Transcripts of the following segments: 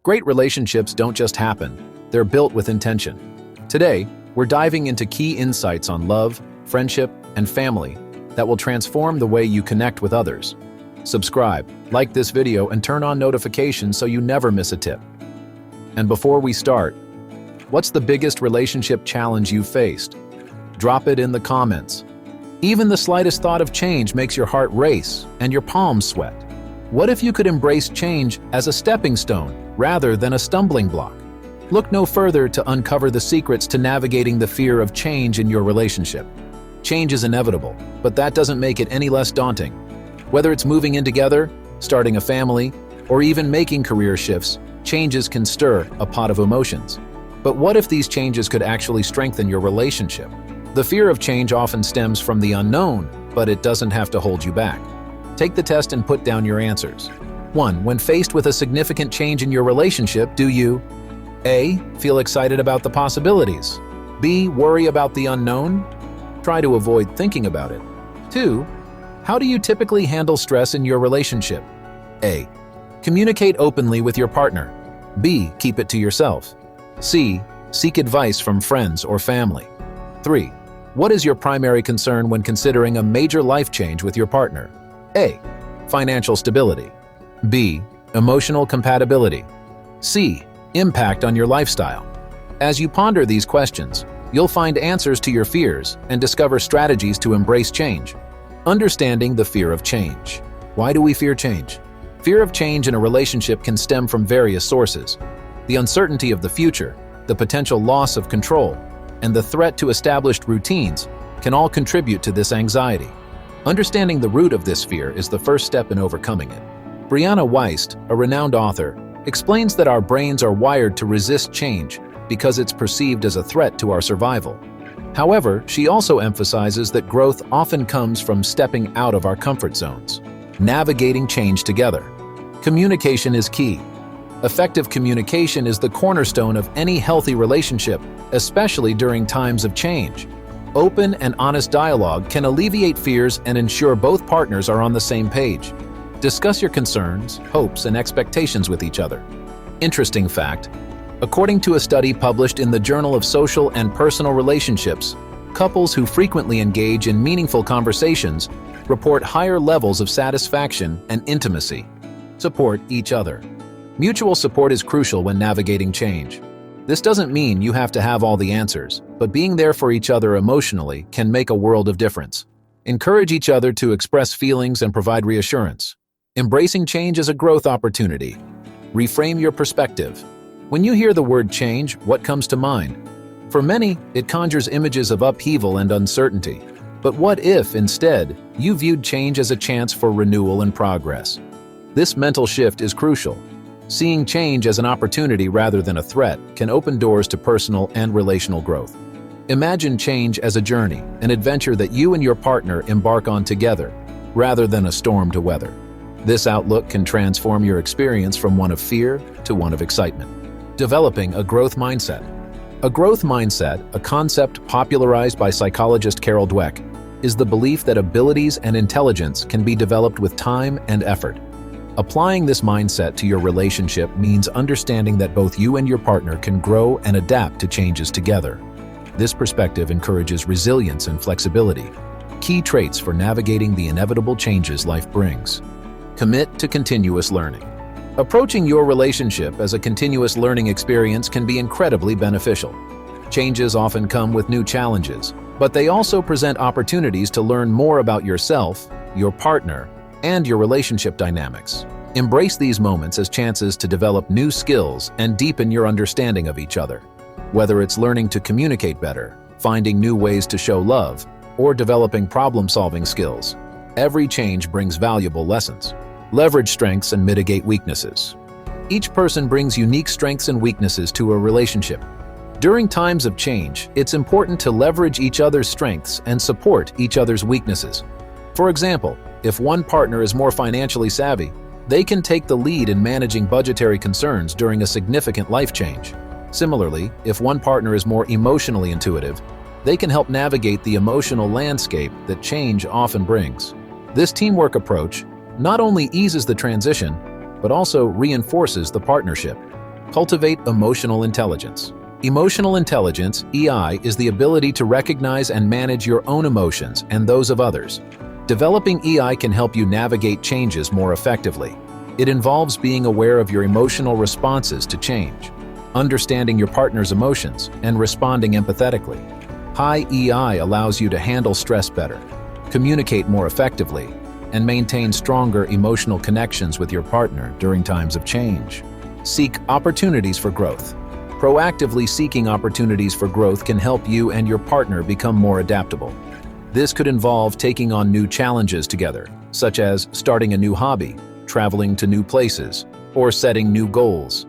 Great relationships don't just happen, they're built with intention. Today, we're diving into key insights on love, friendship, and family that will transform the way you connect with others. Subscribe, like this video, and turn on notifications so you never miss a tip. And before we start, what's the biggest relationship challenge you've faced? Drop it in the comments. Even the slightest thought of change makes your heart race and your palms sweat. What if you could embrace change as a stepping stone rather than a stumbling block? Look no further to uncover the secrets to navigating the fear of change in your relationship. Change is inevitable, but that doesn't make it any less daunting. Whether it's moving in together, starting a family, or even making career shifts, changes can stir a pot of emotions. But what if these changes could actually strengthen your relationship? The fear of change often stems from the unknown, but it doesn't have to hold you back. Take the test and put down your answers. 1. When faced with a significant change in your relationship, do you A. Feel excited about the possibilities? B. Worry about the unknown? Try to avoid thinking about it. 2. How do you typically handle stress in your relationship? A. Communicate openly with your partner. B. Keep it to yourself. C. Seek advice from friends or family. 3. What is your primary concern when considering a major life change with your partner? A. Financial stability. B. Emotional compatibility. C. Impact on your lifestyle. As you ponder these questions, you'll find answers to your fears and discover strategies to embrace change. Understanding the fear of change. Why do we fear change? Fear of change in a relationship can stem from various sources. The uncertainty of the future, the potential loss of control, and the threat to established routines can all contribute to this anxiety. Understanding the root of this fear is the first step in overcoming it. Brianna Wiest, a renowned author, explains that our brains are wired to resist change because it's perceived as a threat to our survival. However, she also emphasizes that growth often comes from stepping out of our comfort zones, navigating change together. Communication is key. Effective communication is the cornerstone of any healthy relationship, especially during times of change. Open and honest dialogue can alleviate fears and ensure both partners are on the same page. Discuss your concerns, hopes, and expectations with each other. Interesting fact: according to a study published in the Journal of Social and Personal Relationships, couples who frequently engage in meaningful conversations report higher levels of satisfaction and intimacy. Support each other. Mutual support is crucial when navigating change. This doesn't mean you have to have all the answers, but being there for each other emotionally can make a world of difference. Encourage each other to express feelings and provide reassurance. Embracing change as a growth opportunity. Reframe your perspective. When you hear the word change, what comes to mind? For many, it conjures images of upheaval and uncertainty. But what if, instead, you viewed change as a chance for renewal and progress? This mental shift is crucial. Seeing change as an opportunity rather than a threat can open doors to personal and relational growth. Imagine change as a journey, an adventure that you and your partner embark on together, rather than a storm to weather. This outlook can transform your experience from one of fear to one of excitement. Developing a growth mindset. A growth mindset, a concept popularized by psychologist Carol Dweck, is the belief that abilities and intelligence can be developed with time and effort. Applying this mindset to your relationship means understanding that both you and your partner can grow and adapt to changes together. This perspective encourages resilience and flexibility, key traits for navigating the inevitable changes life brings. Commit to continuous learning. Approaching your relationship as a continuous learning experience can be incredibly beneficial. Changes often come with new challenges, but they also present opportunities to learn more about yourself, your partner, and your relationship dynamics. Embrace these moments as chances to develop new skills and deepen your understanding of each other. Whether it's learning to communicate better, finding new ways to show love, or developing problem-solving skills, every change brings valuable lessons. Leverage strengths and mitigate weaknesses. Each person brings unique strengths and weaknesses to a relationship. During times of change, it's important to leverage each other's strengths and support each other's weaknesses. For example, if one partner is more financially savvy, they can take the lead in managing budgetary concerns during a significant life change. Similarly, if one partner is more emotionally intuitive, they can help navigate the emotional landscape that change often brings. This teamwork approach not only eases the transition, but also reinforces the partnership. Cultivate emotional intelligence. Emotional intelligence, EI, is the ability to recognize and manage your own emotions and those of others. Developing EI can help you navigate changes more effectively. It involves being aware of your emotional responses to change, understanding your partner's emotions, and responding empathetically. High EI allows you to handle stress better, communicate more effectively, and maintain stronger emotional connections with your partner during times of change. Seek opportunities for growth. Proactively seeking opportunities for growth can help you and your partner become more adaptable. This could involve taking on new challenges together, such as starting a new hobby, traveling to new places, or setting new goals.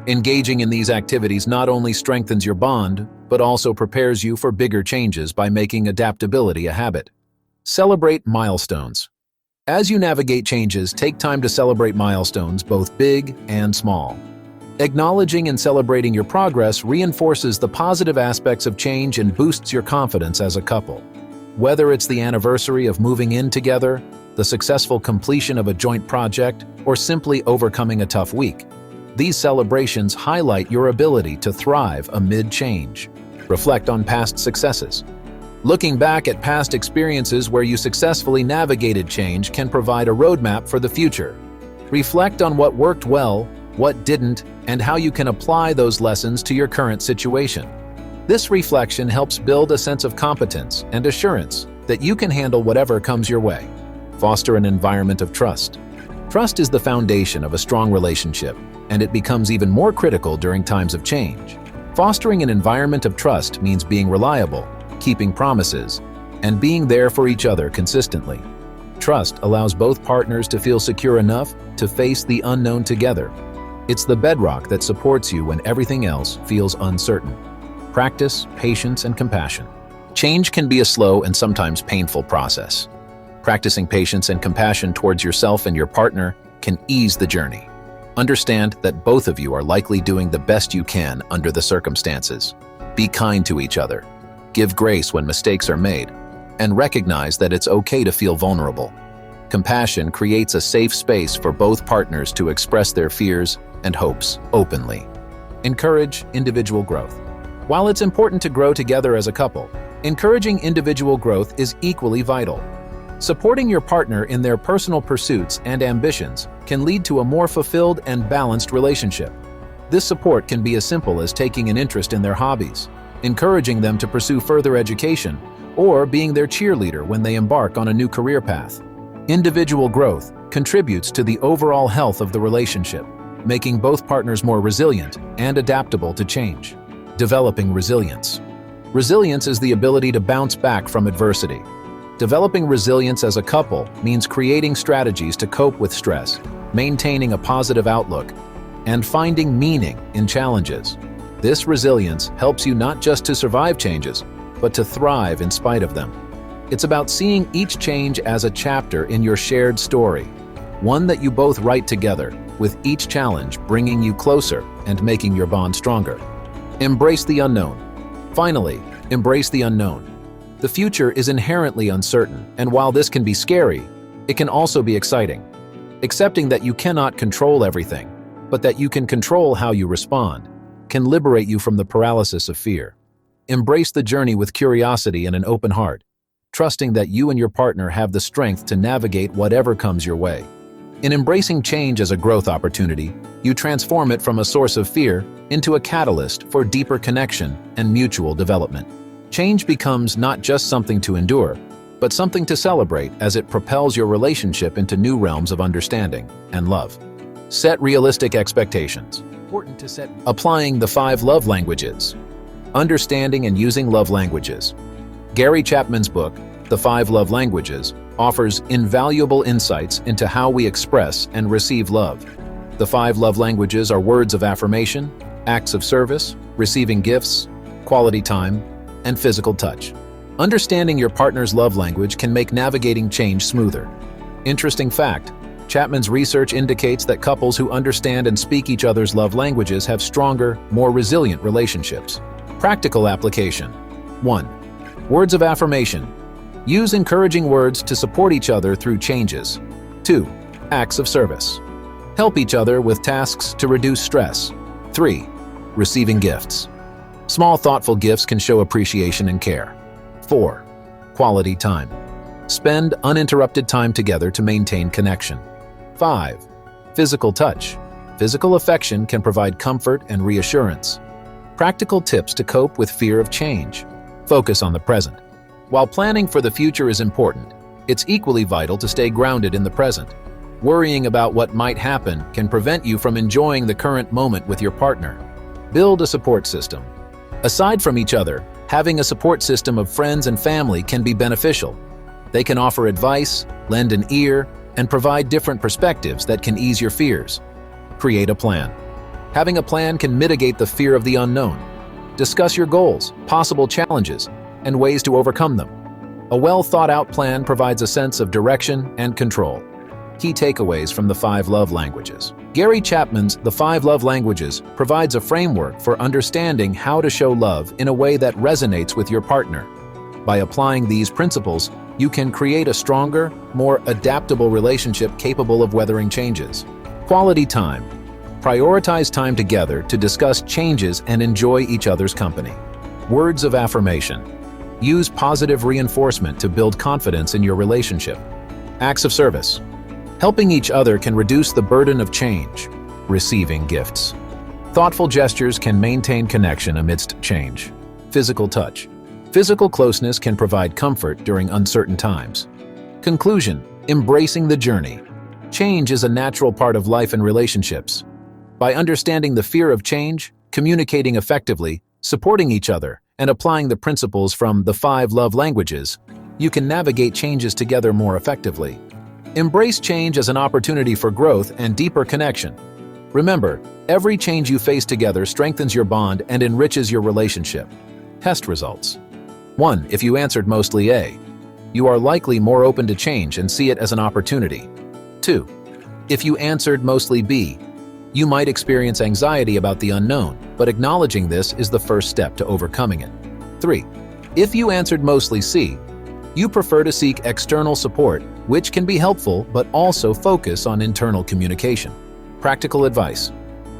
Engaging in these activities not only strengthens your bond, but also prepares you for bigger changes by making adaptability a habit. Celebrate milestones. As you navigate changes, take time to celebrate milestones, both big and small. Acknowledging and celebrating your progress reinforces the positive aspects of change and boosts your confidence as a couple. Whether it's the anniversary of moving in together, the successful completion of a joint project, or simply overcoming a tough week, these celebrations highlight your ability to thrive amid change. Reflect on past successes. Looking back at past experiences where you successfully navigated change can provide a roadmap for the future. Reflect on what worked well, what didn't, and how you can apply those lessons to your current situation. This reflection helps build a sense of competence and assurance that you can handle whatever comes your way. Foster an environment of trust. Trust is the foundation of a strong relationship, and it becomes even more critical during times of change. Fostering an environment of trust means being reliable, keeping promises, and being there for each other consistently. Trust allows both partners to feel secure enough to face the unknown together. It's the bedrock that supports you when everything else feels uncertain. Practice patience and compassion. Change can be a slow and sometimes painful process. Practicing patience and compassion towards yourself and your partner can ease the journey. Understand that both of you are likely doing the best you can under the circumstances. Be kind to each other. Give grace when mistakes are made, and recognize that it's okay to feel vulnerable. Compassion creates a safe space for both partners to express their fears and hopes openly. Encourage individual growth. While it's important to grow together as a couple, encouraging individual growth is equally vital. Supporting your partner in their personal pursuits and ambitions can lead to a more fulfilled and balanced relationship. This support can be as simple as taking an interest in their hobbies, encouraging them to pursue further education, or being their cheerleader when they embark on a new career path. Individual growth contributes to the overall health of the relationship, making both partners more resilient and adaptable to change. Developing resilience. Resilience is the ability to bounce back from adversity. Developing resilience as a couple means creating strategies to cope with stress, maintaining a positive outlook, and finding meaning in challenges. This resilience helps you not just to survive changes, but to thrive in spite of them. It's about seeing each change as a chapter in your shared story, one that you both write together, with each challenge bringing you closer and making your bond stronger. Embrace the unknown. Finally, embrace the unknown. The future is inherently uncertain, and while this can be scary, it can also be exciting. Accepting that you cannot control everything, but that you can control how you respond, can liberate you from the paralysis of fear. Embrace the journey with curiosity and an open heart, trusting that you and your partner have the strength to navigate whatever comes your way. In embracing change as a growth opportunity, you transform it from a source of fear into a catalyst for deeper connection and mutual development. Change becomes not just something to endure, but something to celebrate as it propels your relationship into new realms of understanding and love. Set realistic expectations. Important to set. Applying the 5 love languages. Understanding and using love languages. Gary Chapman's book, The 5 Love Languages, offers invaluable insights into how we express and receive love. The 5 love languages are words of affirmation, acts of service, receiving gifts, quality time, and physical touch. Understanding your partner's love language can make navigating change smoother. Interesting fact, Chapman's research indicates that couples who understand and speak each other's love languages have stronger, more resilient relationships. Practical application. 1. Words of affirmation. Use encouraging words to support each other through changes. 2. Acts of service. Help each other with tasks to reduce stress. 3. Receiving gifts. Small, thoughtful gifts can show appreciation and care. 4. Quality time. Spend uninterrupted time together to maintain connection. 5. Physical touch. Physical affection can provide comfort and reassurance. Practical tips to cope with fear of change. Focus on the present. While planning for the future is important, it's equally vital to stay grounded in the present. Worrying about what might happen can prevent you from enjoying the current moment with your partner. Build a support system. Aside from each other, having a support system of friends and family can be beneficial. They can offer advice, lend an ear, and provide different perspectives that can ease your fears. Create a plan. Having a plan can mitigate the fear of the unknown. Discuss your goals, possible challenges, and ways to overcome them. A well-thought-out plan provides a sense of direction and control. Key takeaways from the 5 love languages. Gary Chapman's The 5 Love Languages provides a framework for understanding how to show love in a way that resonates with your partner. By applying these principles, you can create a stronger, more adaptable relationship capable of weathering changes. Quality time. Prioritize time together to discuss changes and enjoy each other's company. Words of affirmation. Use positive reinforcement to build confidence in your relationship. Acts of service. Helping each other can reduce the burden of change. Receiving gifts. Thoughtful gestures can maintain connection amidst change. Physical touch. Physical closeness can provide comfort during uncertain times. Conclusion. Embracing the journey. Change is a natural part of life and relationships. By understanding the fear of change, communicating effectively, supporting each other, and applying the principles from the 5 love languages, you can navigate changes together more effectively. Embrace change as an opportunity for growth and deeper connection. Remember, every change you face together strengthens your bond and enriches your relationship. Test results. 1. If you answered mostly A, you are likely more open to change and see it as an opportunity. 2. If you answered mostly B, you might experience anxiety about the unknown, but acknowledging this is the first step to overcoming it. 3. If you answered mostly C, you prefer to seek external support, which can be helpful but also focus on internal communication. Practical advice.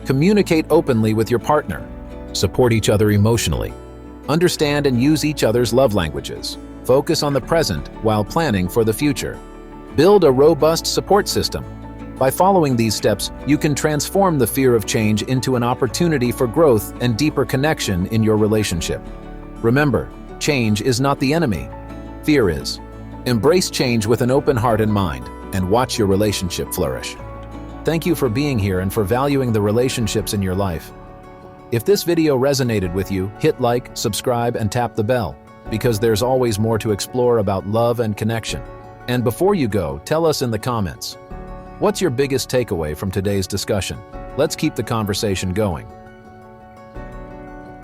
Communicate openly with your partner. Support each other emotionally. Understand and use each other's love languages. Focus on the present while planning for the future. Build a robust support system. By following these steps, you can transform the fear of change into an opportunity for growth and deeper connection in your relationship. Remember, change is not the enemy. Fear is. Embrace change with an open heart and mind, and watch your relationship flourish. Thank you for being here and for valuing the relationships in your life. If this video resonated with you, hit like, subscribe, and tap the bell, because there's always more to explore about love and connection. And before you go, tell us in the comments, what's your biggest takeaway from today's discussion? Let's keep the conversation going.